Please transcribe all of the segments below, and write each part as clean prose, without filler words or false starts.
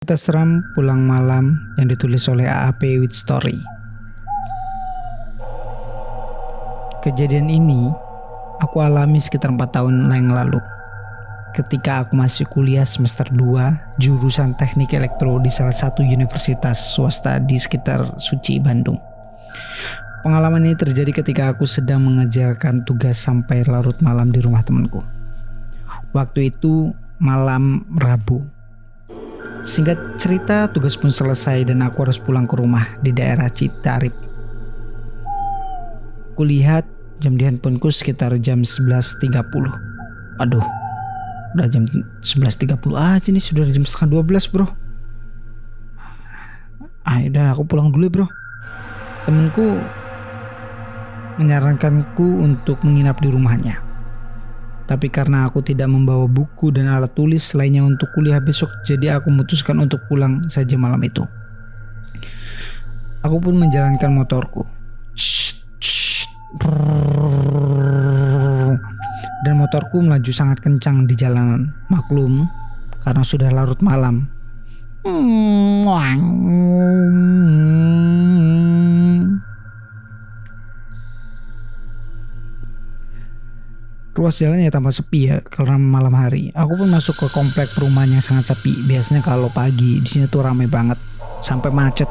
Cerita seram pulang malam yang ditulis oleh AAP with Story. Kejadian ini aku alami sekitar 4 tahun yang lalu ketika aku masih kuliah semester 2 jurusan teknik elektro di salah satu universitas swasta di sekitar Suci, Bandung. Pengalaman ini terjadi ketika aku sedang mengerjakan tugas sampai larut malam di rumah temanku. Waktu itu malam Rabu. Singkat cerita, tugas pun selesai dan aku harus pulang ke rumah di daerah Citarip. Kulihat jam di handphoneku sekitar jam 11.30. Aduh, udah jam 11.30 aja nih, sudah jam setengah 12 bro. Udah aku pulang dulu ya bro. Temenku menyarankanku untuk menginap di rumahnya. Tapi karena aku tidak membawa buku dan alat tulis lainnya untuk kuliah besok, jadi aku memutuskan untuk pulang saja malam itu. Aku pun menjalankan motorku. Dan motorku melaju sangat kencang di jalanan. Maklum, karena sudah larut malam. Ruas jalan ya tampak sepi ya karena malam hari. Aku pun masuk ke komplek perumahan yang sangat sepi. Biasanya kalau pagi di sini tuh ramai banget sampai macet.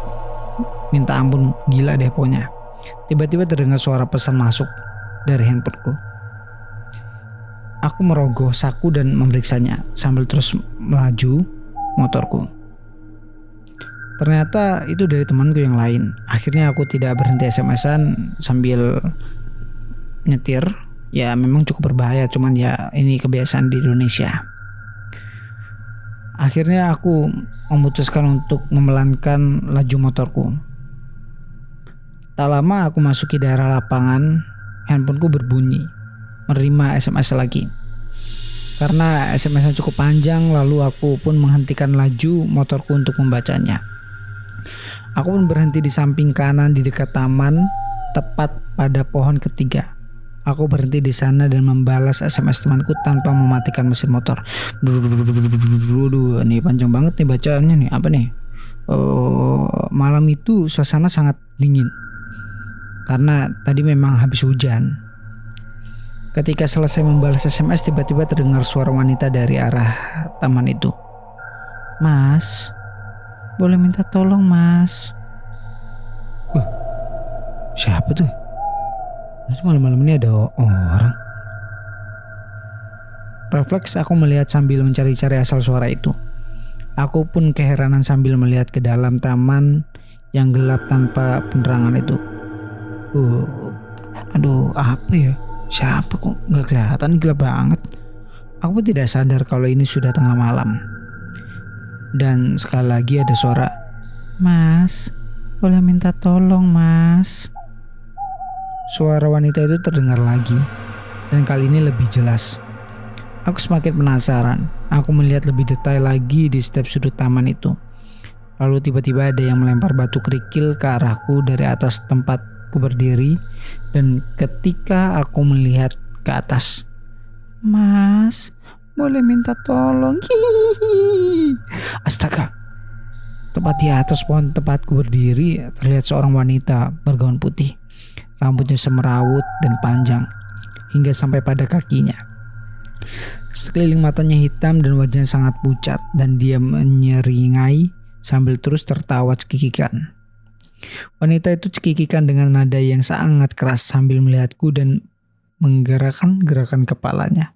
Minta ampun, gila deh pokoknya. Tiba-tiba terdengar suara pesan masuk dari handphoneku. Aku merogoh saku dan memeriksanya sambil terus melaju motorku. Ternyata itu dari temanku yang lain. Akhirnya aku tidak berhenti SMS-an sambil nyetir. Ya memang cukup berbahaya, cuman ya ini kebiasaan di Indonesia. Akhirnya aku memutuskan untuk memelankan laju motorku. Tak lama aku masuki daerah lapangan, handphoneku berbunyi, menerima SMS lagi. Karena SMS-nya cukup panjang, lalu aku pun menghentikan laju motorku untuk membacanya. Aku pun berhenti di samping kanan di dekat taman, tepat pada pohon ketiga. Aku berhenti di sana dan membalas SMS temanku tanpa mematikan mesin motor. Nih panjang banget nih bacaannya nih. Apa nih? Malam itu suasana sangat dingin karena tadi memang habis hujan. Ketika selesai membalas SMS, tiba-tiba terdengar suara wanita dari arah taman itu. Mas, boleh minta tolong mas? Siapa tuh? Malam-malam ini ada orang. Refleks aku melihat sambil mencari-cari asal suara itu. Aku pun keheranan sambil melihat ke dalam taman yang gelap tanpa penerangan itu. Aduh, apa ya? Siapa kok nggak kelihatan, gelap banget. Aku pun tidak sadar kalau ini sudah tengah malam. Dan sekali lagi ada suara, Mas, boleh minta tolong mas? Suara wanita itu terdengar lagi, dan kali ini lebih jelas. Aku semakin penasaran. Aku melihat lebih detail lagi di setiap sudut taman itu. Lalu tiba-tiba ada yang melempar batu kerikil ke arahku dari atas tempatku berdiri. Dan ketika aku melihat ke atas, Mas, boleh minta tolong? Hihihi. Astaga. Tepat di atas pohon tempatku berdiri terlihat seorang wanita bergaun putih. Rambutnya semerawut dan panjang hingga sampai pada kakinya. Sekeliling matanya hitam dan wajahnya sangat pucat, dan dia menyeringai sambil terus tertawa cekikikan. Wanita itu cekikikan dengan nada yang sangat keras sambil melihatku dan menggerakkan gerakan kepalanya.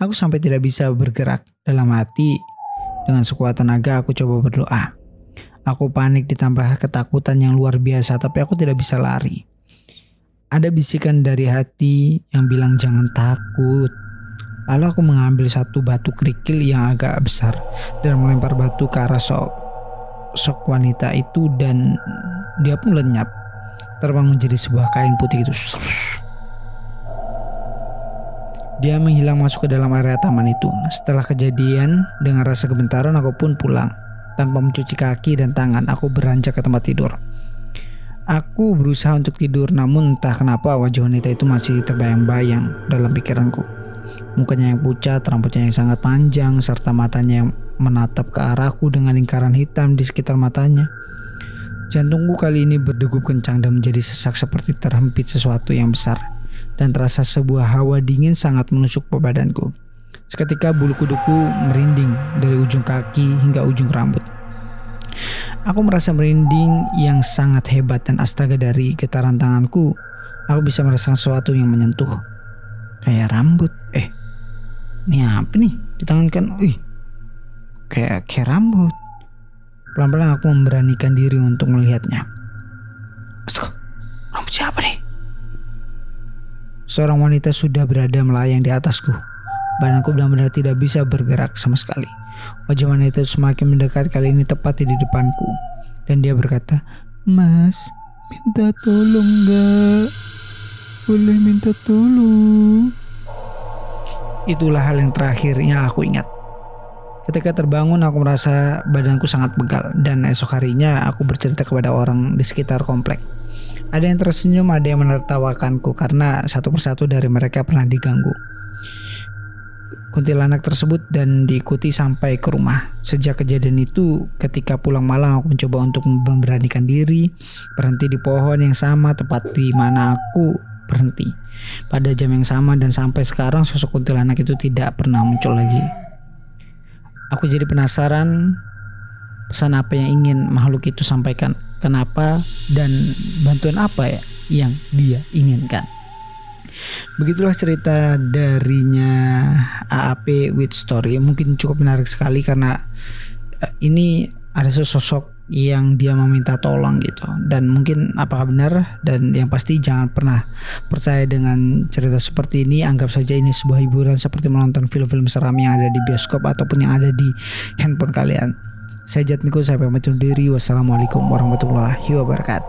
Aku sampai tidak bisa bergerak. Dalam hati, dengan sekuat tenaga aku coba berdoa. Aku panik ditambah ketakutan yang luar biasa, tapi aku tidak bisa lari. Ada bisikan dari hati yang bilang jangan takut. Lalu aku mengambil satu batu kerikil yang agak besar dan melempar batu ke arah sok wanita itu, dan dia pun lenyap, terbang menjadi sebuah kain putih itu. Dia menghilang masuk ke dalam area taman itu. Setelah kejadian, dengan rasa gemetaran aku pun pulang. Tanpa mencuci kaki dan tangan, aku beranjak ke tempat tidur. Aku berusaha untuk tidur, namun entah kenapa wajah wanita itu masih terbayang-bayang dalam pikiranku. Mukanya yang pucat, rambutnya yang sangat panjang, serta matanya yang menatap ke arahku dengan lingkaran hitam di sekitar matanya. Jantungku kali ini berdegup kencang dan menjadi sesak seperti terhempit sesuatu yang besar. Dan terasa sebuah hawa dingin sangat menusuk ke badanku. Seketika bulu kuduku merinding dari ujung kaki hingga ujung rambut. Aku merasa merinding yang sangat hebat dan astaga dari getaran tanganku. Aku bisa merasakan sesuatu yang menyentuh. Kayak rambut. Ini apa nih di tangan kan? Kayak rambut. Pelan-pelan aku memberanikan diri untuk melihatnya. Astaga, rambut siapa nih? Seorang wanita sudah berada melayang di atasku. Badanku benar-benar tidak bisa bergerak sama sekali. Wajah wanita itu semakin mendekat, kali ini tepat di depanku. Dan dia berkata, "Mas, minta tolong gak? Boleh minta tolong?" Itulah hal yang terakhir yang aku ingat. Ketika terbangun aku merasa badanku sangat pegal. Dan esok harinya aku bercerita kepada orang di sekitar komplek. Ada yang tersenyum, ada yang menertawakanku karena satu persatu dari mereka pernah diganggu kuntilanak tersebut dan diikuti sampai ke rumah. Sejak kejadian itu, ketika pulang malam aku mencoba untuk memberanikan diri, berhenti di pohon yang sama tepat di mana aku berhenti pada jam yang sama, dan sampai sekarang sosok kuntilanak itu tidak pernah muncul lagi. Aku jadi penasaran pesan apa yang ingin makhluk itu sampaikan, kenapa dan bantuan apa ya yang dia inginkan. Begitulah cerita darinya AAP with Story. Mungkin cukup menarik sekali karena ini ada sosok yang dia meminta tolong gitu. Dan mungkin apakah benar, dan yang pasti jangan pernah percaya dengan cerita seperti ini. Anggap saja ini sebuah hiburan seperti menonton film-film seram yang ada di bioskop ataupun yang ada di handphone kalian. Saya Jatmiko, saya pamit undur diri. Wassalamualaikum warahmatullahi wabarakatuh.